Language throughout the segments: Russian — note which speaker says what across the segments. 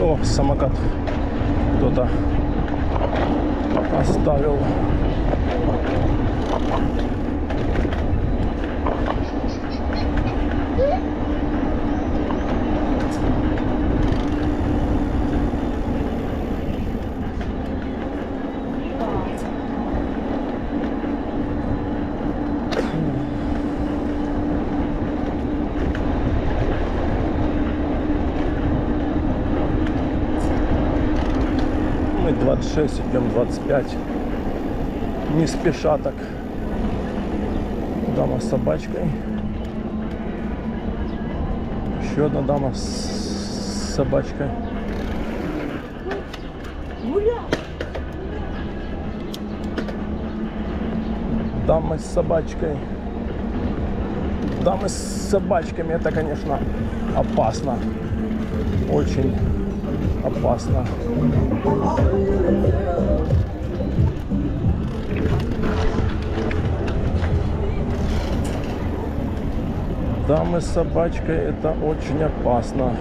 Speaker 1: О, самокат кто-то оставил. Мы 26, идем 25. Не спеша так. Дама с собачкой. Еще одна дама с собачкой. Дама с собачкой. Дамы с собачками, это, конечно, опасно. Очень опасно. Дамы с собачкой, это очень опасно.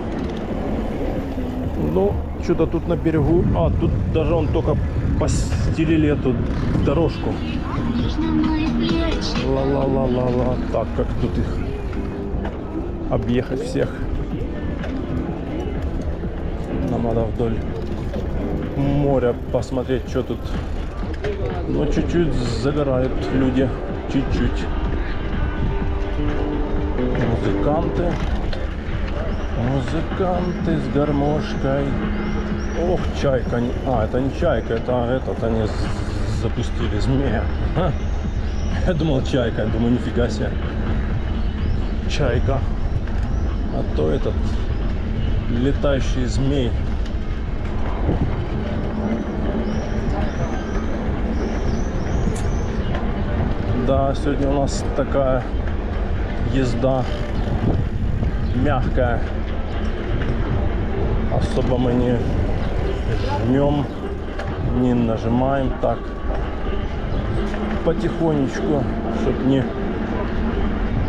Speaker 1: Ну, что-то тут на берегу. А, тут даже он только постелили эту дорожку. Ла-ла-ла-ла-ла. Так, как тут их объехать всех? Нам надо вдоль моря посмотреть, что тут. Ну, чуть-чуть загорают люди. Чуть-чуть. Музыканты. Музыканты с гармошкой. Ох, чайка. А, это не чайка, это этот, они запустили змея. Ха. Я думал чайка, я думаю, нифига себе. Чайка. А то этот летающий змей. Да, сегодня у нас такая езда мягкая. Особо мы не жмем, не нажимаем, так потихонечку, чтобы не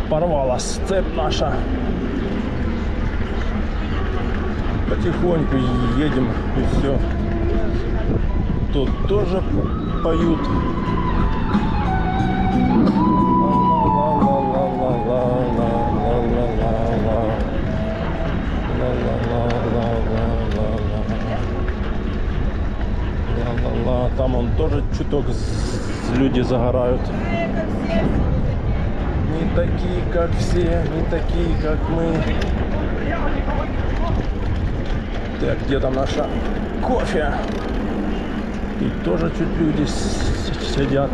Speaker 1: порвалась цепь наша. Потихоньку едем и все. Тут тоже поют. Там он тоже чуток люди загорают. Не такие, как все, не такие, как мы. Так, где там наша кофе? Тут тоже чуть люди сидят.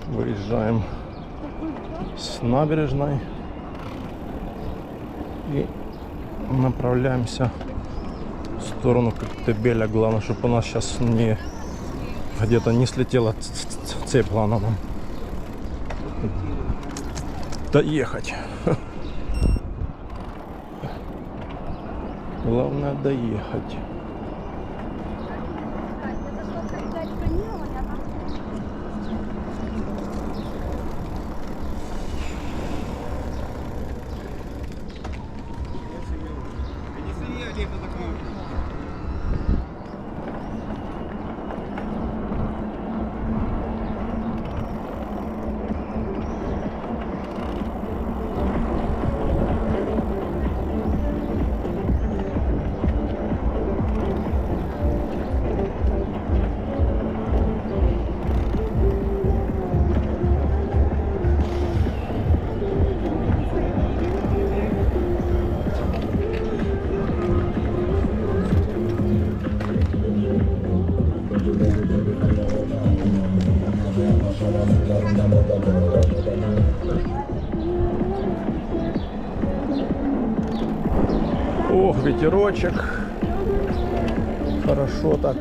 Speaker 1: Выезжаем с набережной и направляемся в сторону Коктебеля. Главное, чтобы у нас сейчас не где-то не слетела цепь. Главное нам доехать. Главное доехать. Ох, ветерочек. Хорошо так.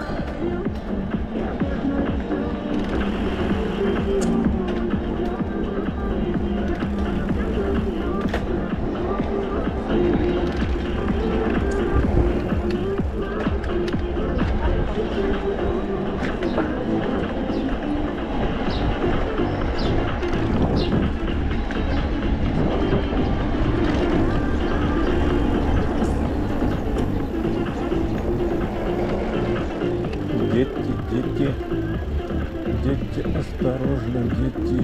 Speaker 1: Дети, осторожно, дети.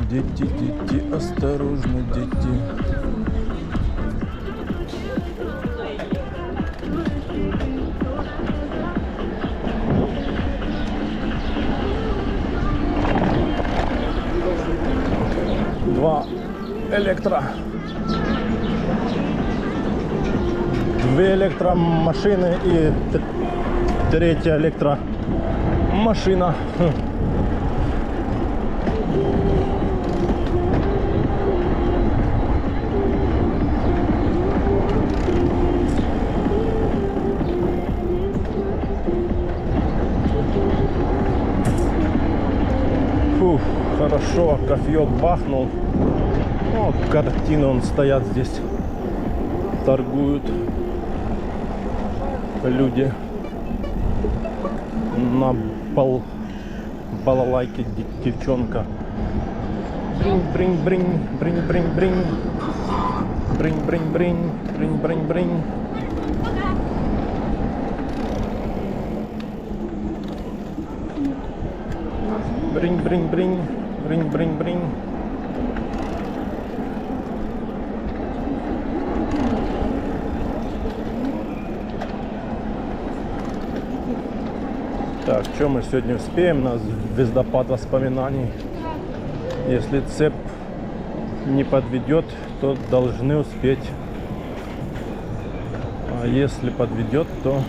Speaker 1: Дети, осторожно, дети. Две электромашины и третья электромашина. Фух, хорошо, кофеек бахнул. О, картины он стоят здесь, торгуют люди на балалайке. Девчонка бринь-бринь-бринь, бринь-бринь-бринь, бринь-бринь-бринь, бринь-бринь-бринь. Бринь-бринь-бринь, бринь-бринь-бринь. Так, что мы сегодня успеем на звездопад воспоминаний? Если цепь не подведет, то должны успеть. А если подведет, то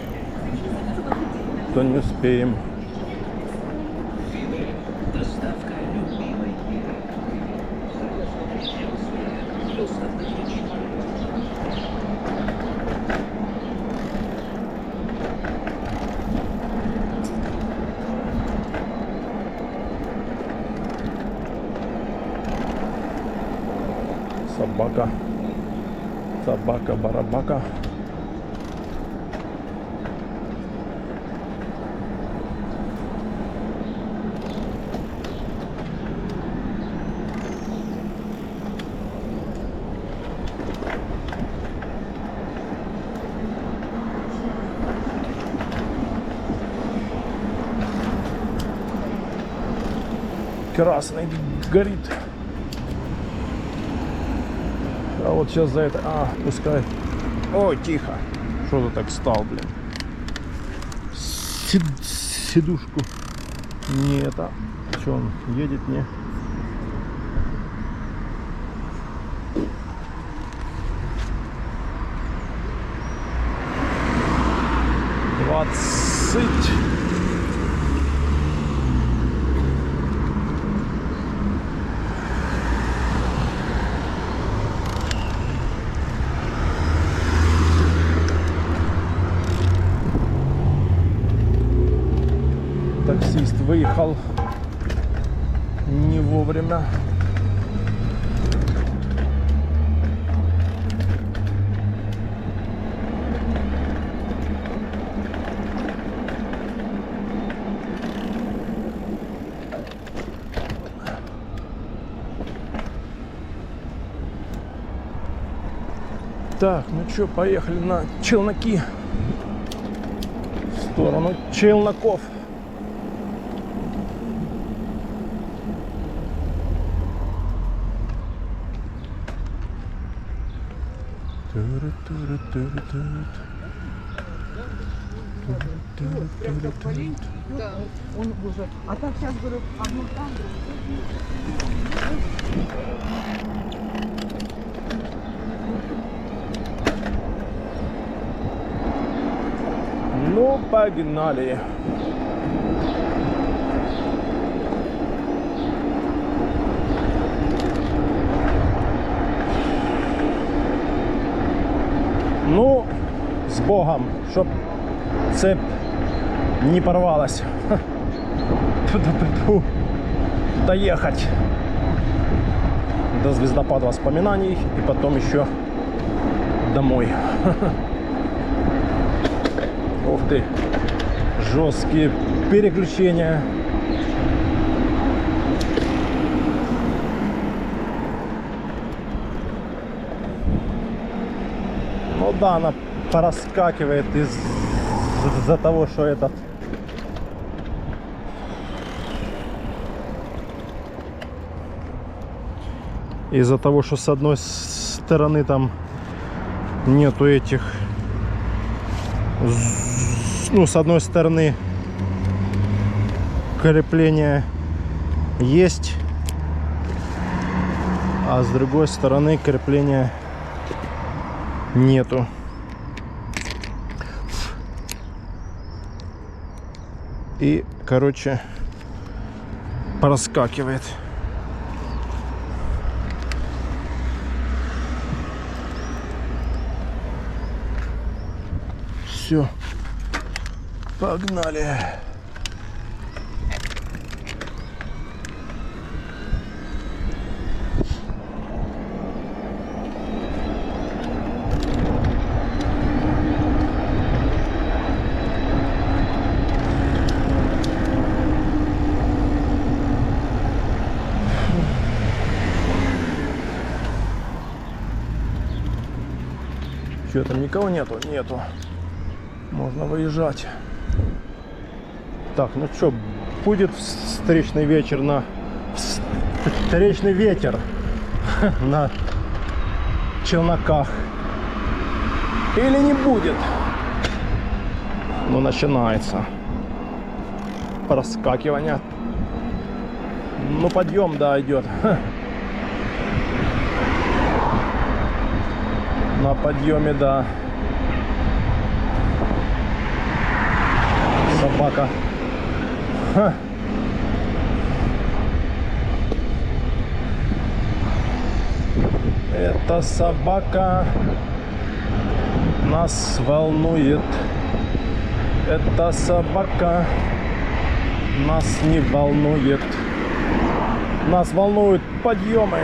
Speaker 1: не успеем. Собака-барабака. Красный горит. А вот сейчас за это... пускай. Ой, тихо. Что ты так стал, блин? Сидушку. Не это. Что он едет, не? Двадцать. Таксист выехал не вовремя. Так, ну что, поехали на Челноки. В сторону Челноков.
Speaker 2: Да, он уже. А так сейчас говорю, одну там.
Speaker 1: Ну, погнали. с Богом, чтоб цепь не порвалась. Доехать до звездопада воспоминаний и потом еще домой. Ух ты, жесткие переключения. Ну да, она пораскакивает из-за того, что этот из-за того, что с одной стороны там нету этих, ну, с одной стороны крепление есть, а с другой стороны крепления нету. И, короче, проскакивает. Все, погнали. Что, там никого нету? Нету. Можно выезжать. Так, ну что, будет встречный вечер на... Встречный ветер на челноках? Или не будет? Ну, начинается проскакивание. Ну, подъем, да, идет. На подъеме, да. Собака. Ха. Эта собака нас волнует. Эта собака нас не волнует. Нас волнуют подъемы.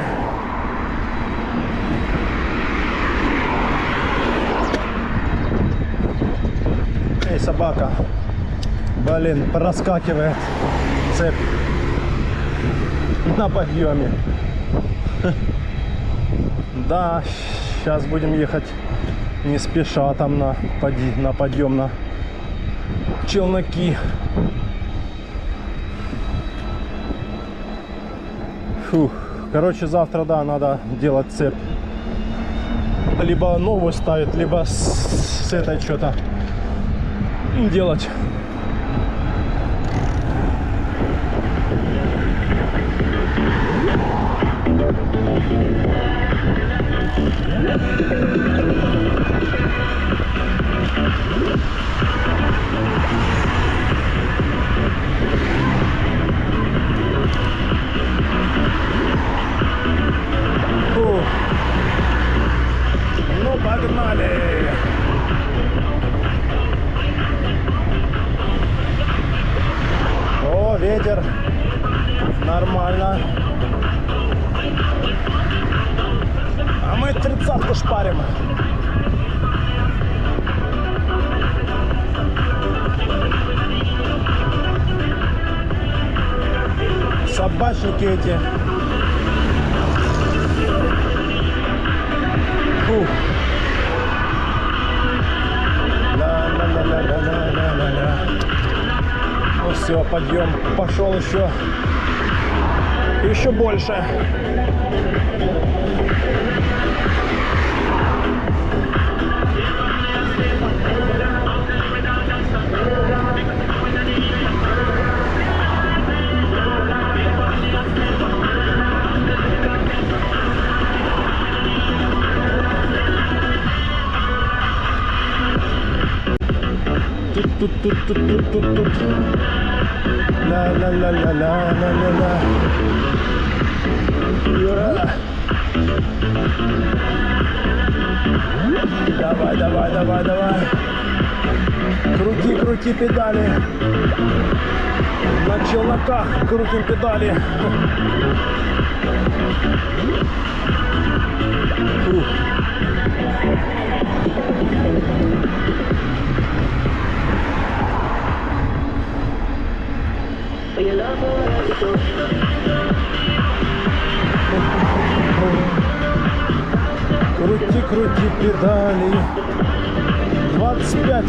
Speaker 1: Эй, собака. Блин, проскакивает цепь на подъеме. Да, сейчас будем ехать не спеша там на подъем на челноки. Фух. Короче, завтра, да, надо делать цепь. Либо новую ставить, либо с этой что-то делать. Фух. Ну, погнали! О, ветер. Нормально. А мы 30-ку шпарим. Собачники эти. Фух. Ла-ла-ла-ла-ла-ла-ла-ла. Ну все, подъем пошел еще больше. Тут. Ла-ла-ла-ла-ла-ла-ла-ла. Давай. Давай, давай, давай, давай. Крути, крути педали. На челноках крутим педали. Фух. Крути, крути педали. 25.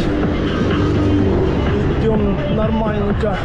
Speaker 1: Идем нормальненько.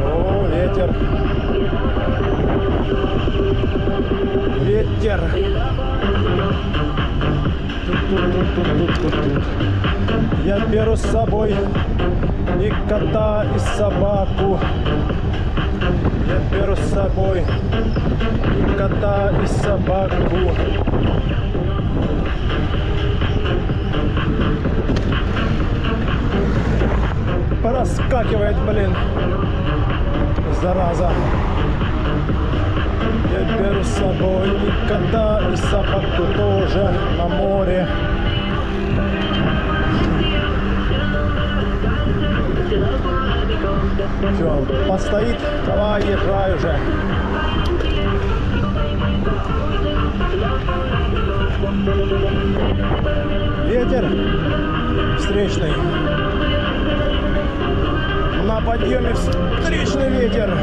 Speaker 1: О, ветер. Ветер. Тут. Я беру с собой и кота, и собаку. Я беру с собой и кота, и собаку. Проскакивает, блин, зараза. Я беру с собой и кота, и собаку тоже на море. Все, постоит, давай, езжай уже. Ветер встречный. На подъеме встречный ветер.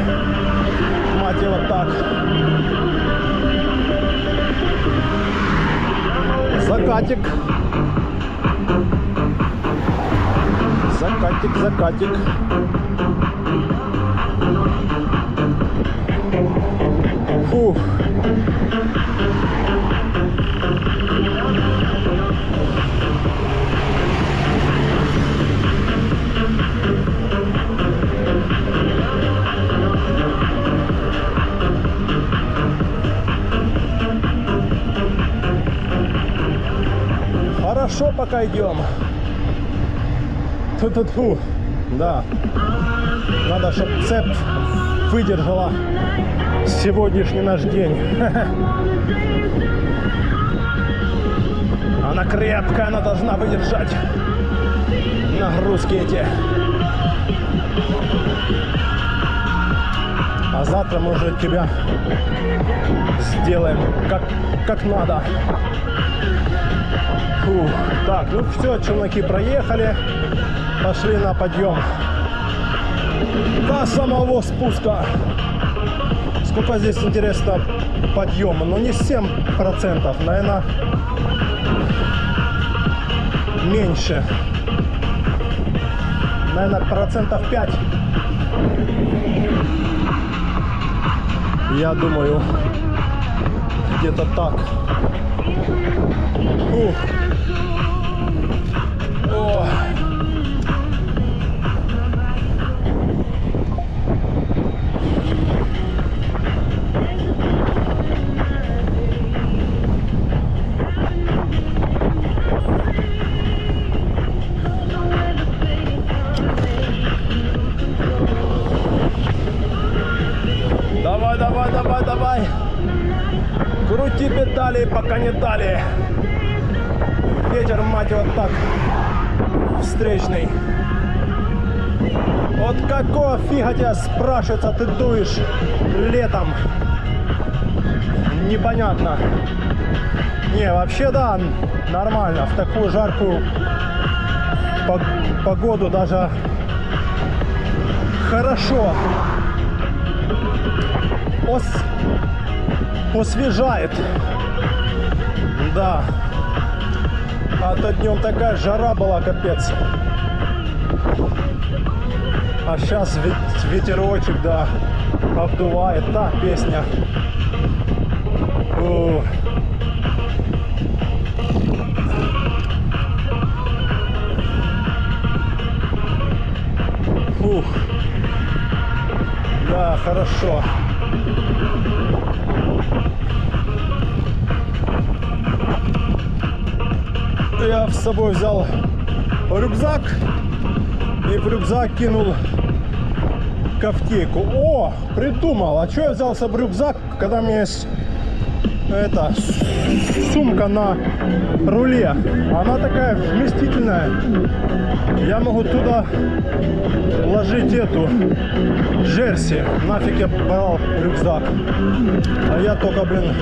Speaker 1: Мать его, так. Закатик. Закатик, закатик. Фух. Хорошо, пока идем. Ту-ту-ту. Да. Надо, чтобы цепь выдержала сегодняшний наш день. Она крепкая, она должна выдержать нагрузки эти. А завтра мы уже тебя сделаем как надо. Фух. Так, ну все, челноки проехали. Пошли на подъем до самого спуска. Сколько здесь, интересно, подъема? Ну не 7%, наверное, меньше. Наверное, 5%. Я думаю, где-то так. Фух. О. Давай, давай, давай, давай. Крути педали, пока не дали. Ветер, мать, вот так встречный. Вот какого фига тебя, спрашивается, ты дуешь летом? Непонятно. Не, вообще да, нормально. В такую жаркую погоду даже хорошо. Освежает. Да. А то днем такая жара была, капец. А сейчас ветерочек, да, обдувает. Та песня. О. Фух. Да, хорошо. Я с собой взял рюкзак и в рюкзак кинул ковтейку. О, придумал. А что я взял с собой рюкзак, когда у меня есть эта сумка на руле? Она такая вместительная. Я могу туда ложить эту джерси. Нафиг я брал рюкзак. А я только, блин,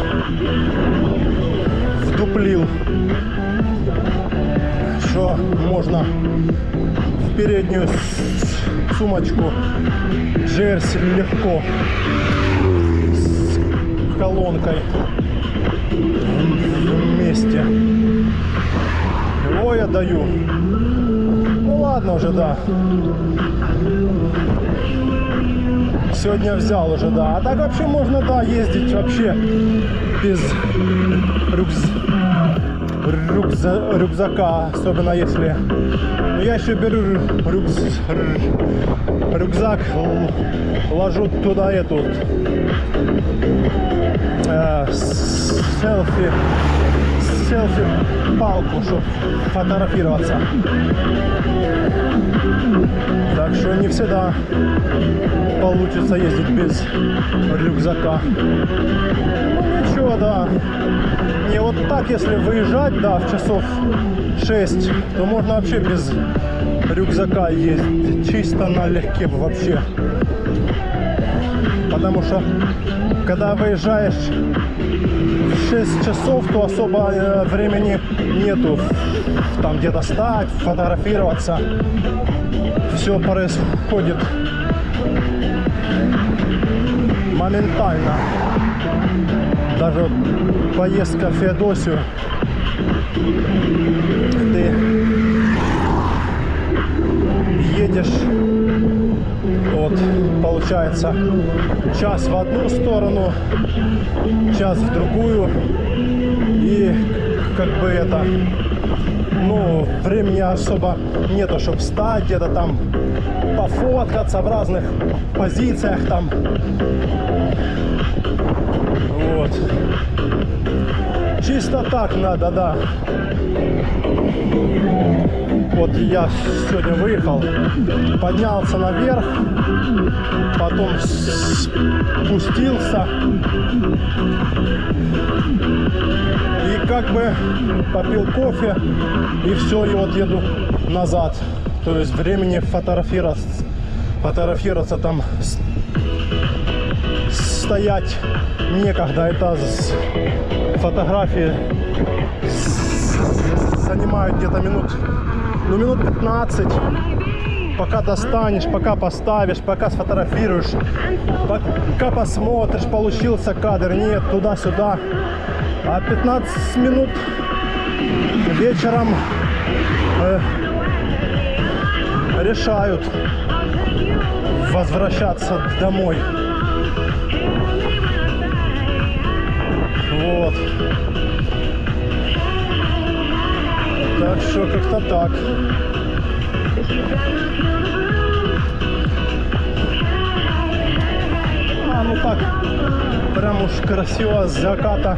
Speaker 1: вдуплил, что можно в переднюю сумочку джерси легко с колонкой вместе. Его я даю. Ну ладно уже, да. Сегодня взял уже, да. А так вообще можно, да, ездить вообще без рюкзака, особенно если... Ну, я еще беру рюкзак, ложу туда эту селфи-палку, чтобы фотографироваться. Так что не всегда получится ездить без рюкзака. Ну ничего, да. Не, вот так, если выезжать, да, в часов 6, то можно вообще без рюкзака ездить. Чисто налегке вообще. Потому что когда выезжаешь в 6 часов, то особо времени нету там где-то стать, фотографироваться. Все происходит моментально. Даже вот поездка в Феодосию, ты едешь, вот, получается, час в одну сторону, час в другую, и как бы это, ну, времени особо нету, чтобы встать, где-то там пофоткаться в разных позициях там. Вот. Чисто так надо, да. Вот я сегодня выехал, поднялся наверх, потом спустился и как бы попил кофе, и все, и вот еду назад. То есть времени фотографироваться там, стоять некогда. Это фотографии занимают где-то минут 15, пока достанешь, пока поставишь, пока сфотографируешь, пока посмотришь, получился кадр, нет, туда-сюда. А 15 минут вечером решают возвращаться домой. Вот. Так что как-то так. Ну так, прям уж красиво с заката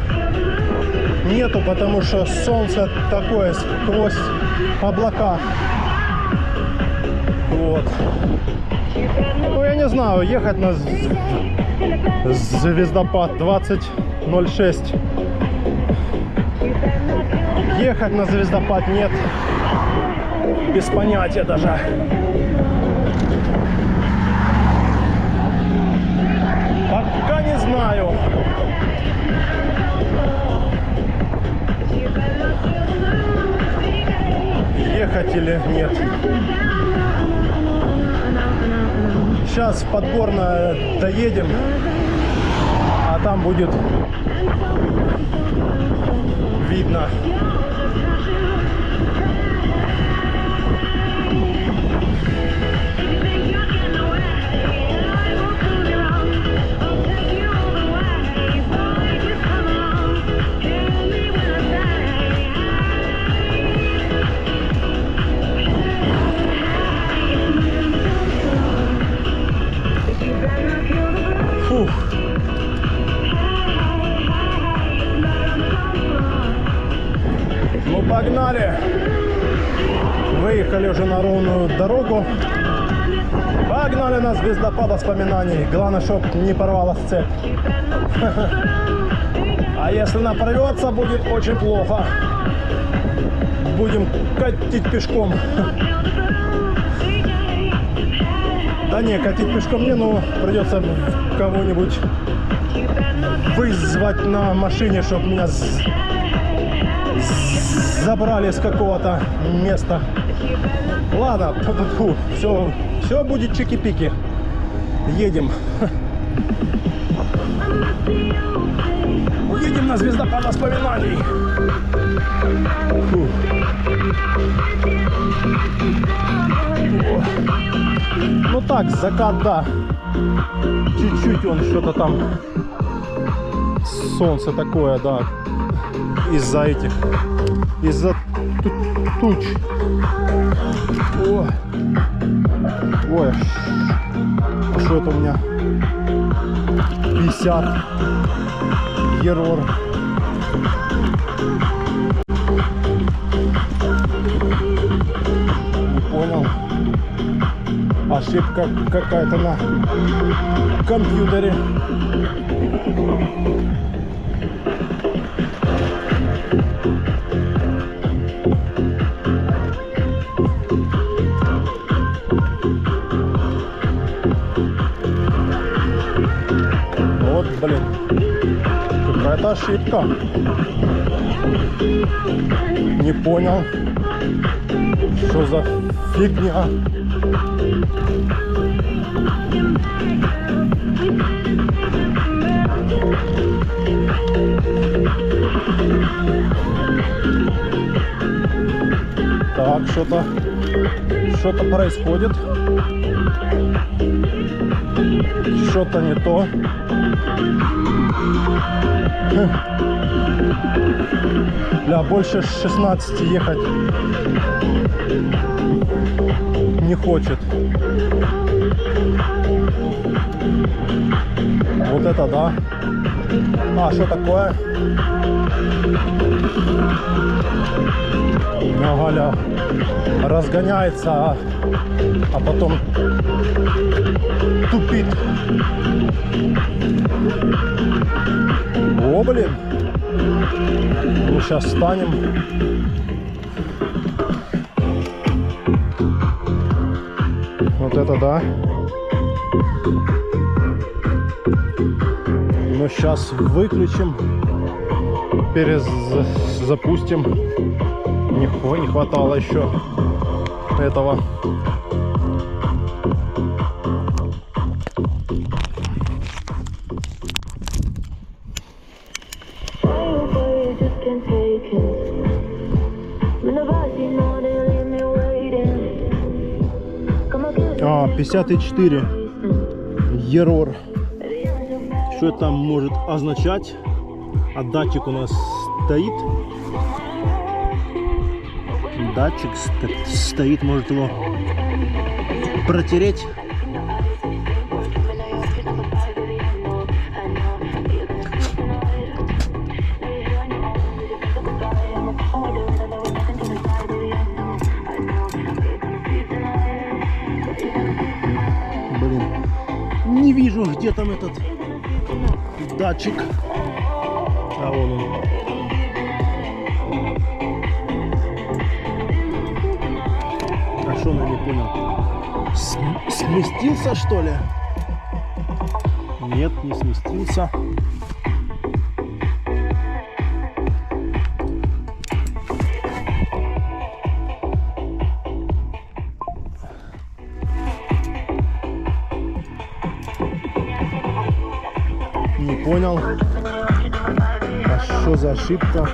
Speaker 1: нету, потому что солнце такое сквозь облака. Вот. Ну я не знаю, ехать на звездопад 20:06. Ехать на звездопад нет. Без понятия даже. Пока не знаю. Ехать или нет. Сейчас в Подгорное доедем, а там будет видно. Погнали! Выехали уже на ровную дорогу. Погнали на звездопад воспоминаний. Главное, чтоб не порвалась цепь. А если она порвется, будет очень плохо. Будем катить пешком. Да не, катить пешком не, но придется кого-нибудь вызвать на машине, чтобы меня забрали с какого-то места. Ладно, все будет чики-пики. Едем. Едем на звездопад воспоминаний. Фу. Ну так, закат, да. Чуть-чуть он что-то там. Солнце такое, да. Из-за этих. Из-за туч. О. Ой. А что это у меня? 50. Ерор. Не понял. Ошибка какая-то на компьютере. Вот, блин. Какая-то ошибка. Не понял. Что за фигня? Так, что-то происходит. Что-то не то. Бля, больше 16 ехать не хочет. Вот это да. А, что такое? Галя разгоняется, а потом тупит. О, блин. Ну, сейчас встанем. Вот это да. Ну, сейчас выключим. Перезапустим. Не хватало еще этого. А, 54 ерор. Что это может означать? А датчик у нас стоит. Датчик стоит, может его протереть. Блин, не вижу, где там этот датчик. А вон он. А что он, я не понял? Сместился, что ли? Нет, не сместился. Не понял. А что за ошибка?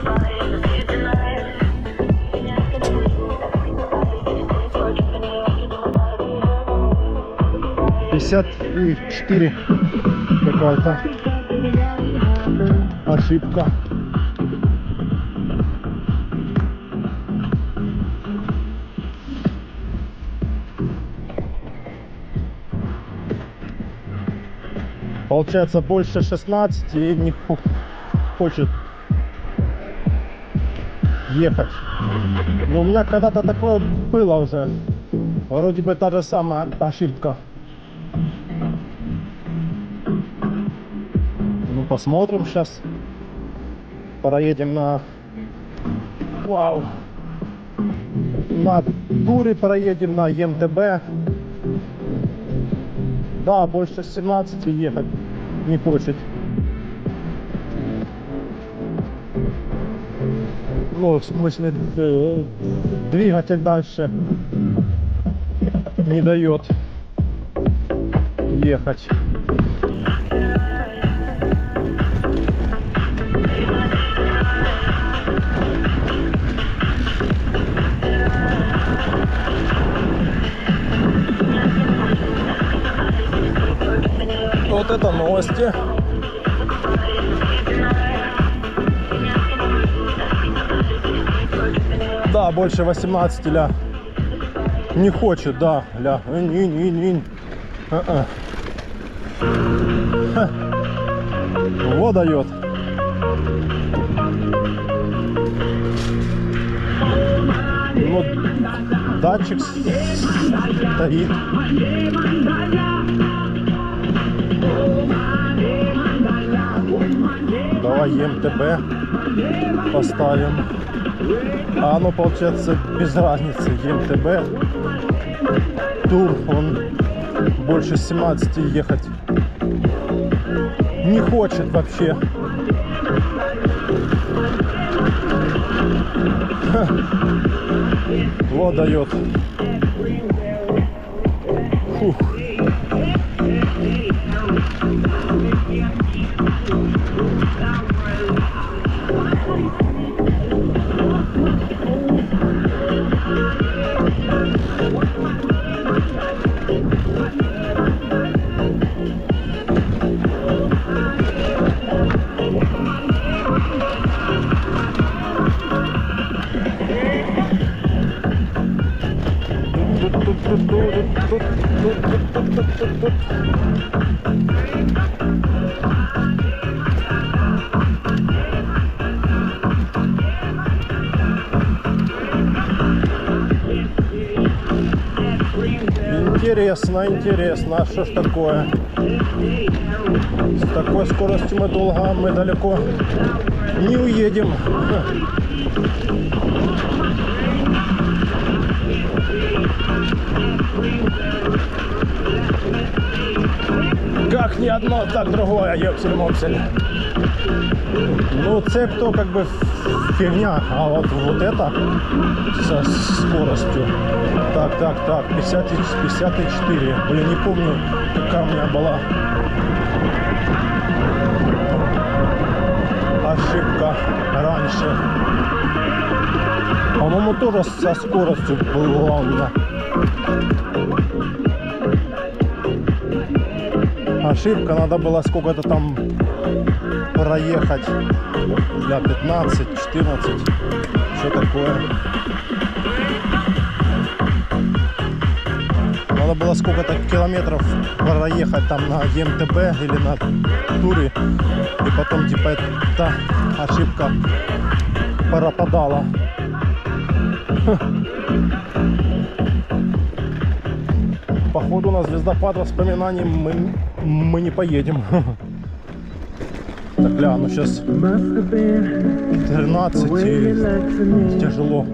Speaker 1: «54» какая-то ошибка. Получается больше 16 и не хочет ехать. Но у меня когда-то такое было уже. Вроде бы та же самая ошибка. Ну посмотрим сейчас. Проедем на... Вау! На туре проедем на ЕМТБ. Да, больше 17 ехать не хочет. Ну, в смысле, двигатель дальше не дает ехать. Вот это новости. Да, больше 18 ля. Не хочет, да, ля. Вот дает. Вот датчик стоит. Давай ЕМТБ поставим. А оно получается без разницы. ЕМТБ, тур, он больше 17 ехать не хочет вообще. Вот дает. Фух. Интересно, интересно, а что ж такое? С такой скоростью мы далеко не уедем. Как ни одно, так другое, ёпсель-мопсель. Ну, цепь то как бы фигня, а вот это со скоростью. Так, 54. Блин, не помню, какая у меня была ошибка раньше. По-моему, тоже со скоростью была у меня ошибка. Надо было сколько-то там проехать для 15, 14, что такое. Надо было сколько-то километров проехать там на ЕМТБ или на туре, и потом типа эта ошибка пропадала. Походу на звездопад воспоминаний мы не поедем. Так, ля, ну сейчас 13 и тяжело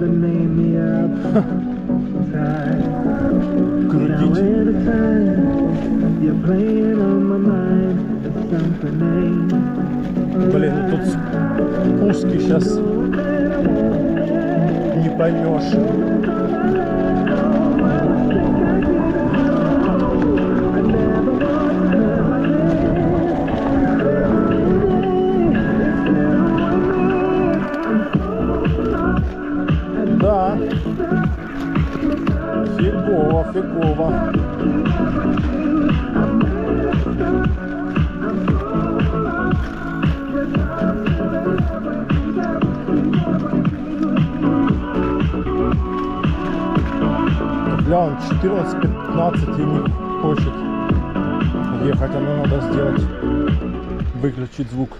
Speaker 1: крутить. Блин, ну тут спуски сейчас не поймешь. Да, фигово. Бля, он 14-15 и не хочет ехать, оно надо сделать, выключить звук.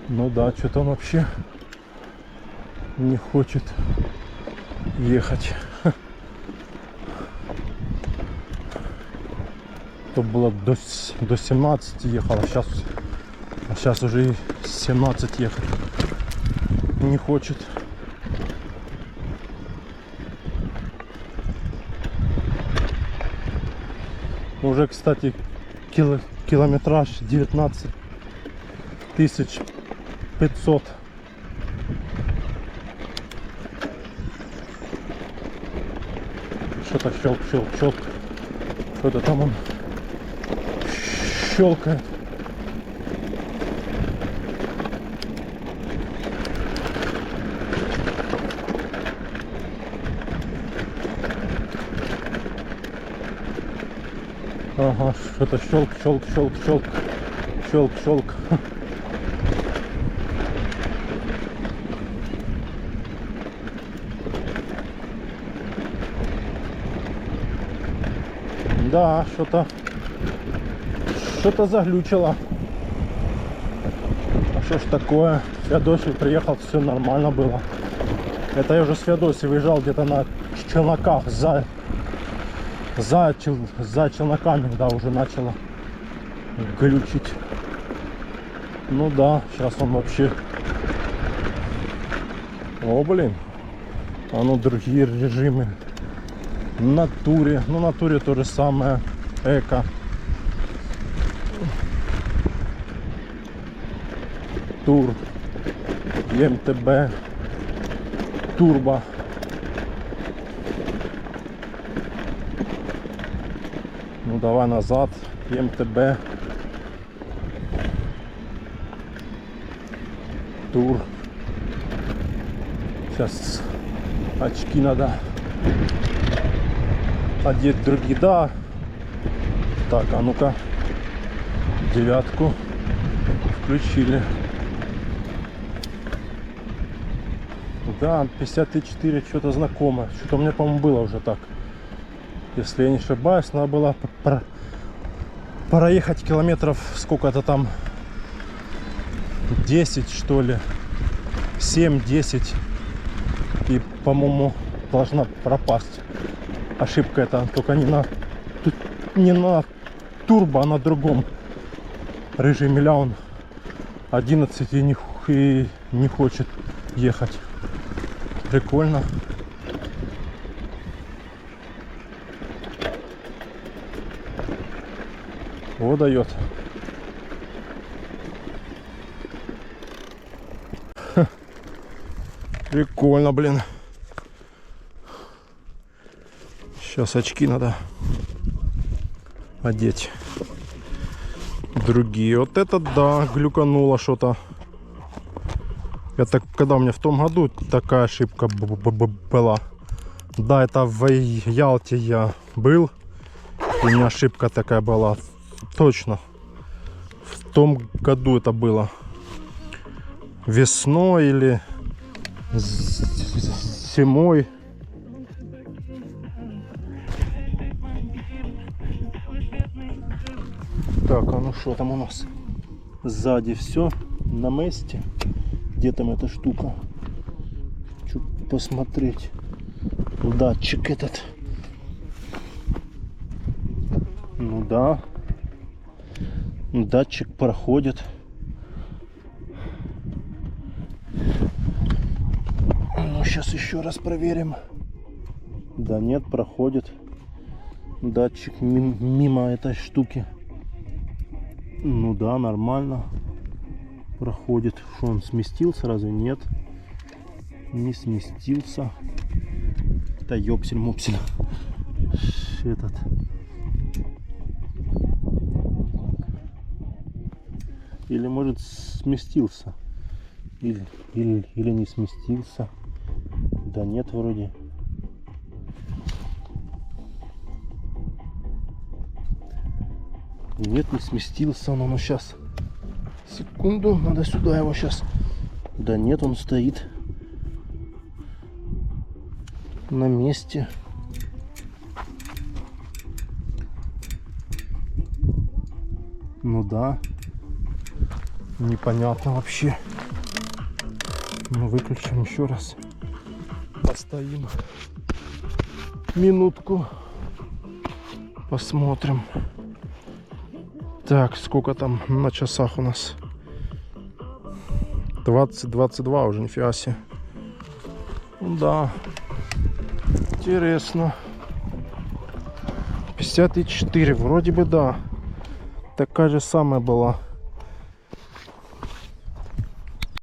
Speaker 1: Ну да, что-то он вообще не хочет ехать. То было до 17 ехал, а сейчас уже и 17 ехать не хочет. Уже, кстати, километраж 19 500. Что-то щелк. Что-то там он щелкает. Ага, что-то щелк. Да, что-то заглючило. А что ж такое? В Феодосию приехал, все нормально было. Это я уже с Феодосии выезжал где-то на челноках за челноками, да, уже начало глючить. Ну да, сейчас он вообще... О, блин. А ну другие режимы. На туре. Ну на туре то же самое. Эко. Тур. МТБ. Турбо. Ну давай назад. МТБ. Тур. Сейчас очки надо одеть другие. Да. Так, а ну-ка. 9 включили. Да, 54 что-то знакомое. Что-то у меня, по-моему, было уже так. Если я не ошибаюсь, надо было проехать километров сколько-то там 10, что ли. 7-10. И, по-моему, должна пропасть. Ошибка это только не на турбо, а на другом режиме. Ля он 11 и не хочет ехать. Прикольно. Вот дает. Прикольно, блин. Сейчас очки надо одеть. Другие. Вот это да, глюкануло что-то. Это когда у меня в том году такая ошибка была. Да, это в Ялте я был. У меня ошибка такая была. Точно. В том году это было. Весной или зимой. Так, а ну что там у нас? Сзади все на месте. Где там эта штука? Хочу посмотреть. Датчик этот. Ну да. Датчик проходит. Ну сейчас еще раз проверим. Да нет, проходит. Датчик мимо этой штуки. Ну да, нормально. Проходит. Что, он сместился? Разве нет? Не сместился. Да ёпсель-мопсель. Этот. Или может сместился. Или не сместился. Да нет, вроде. Нет, не сместился он. Ну сейчас. Секунду, надо сюда его сейчас. Да нет, он стоит на месте. Ну да. Непонятно вообще. Мы выключим еще раз. Постоим. Минутку. Посмотрим. Так, сколько там на часах у нас? 20-22 уже, нифига себе. Да. Интересно. 54, вроде бы да. Такая же самая была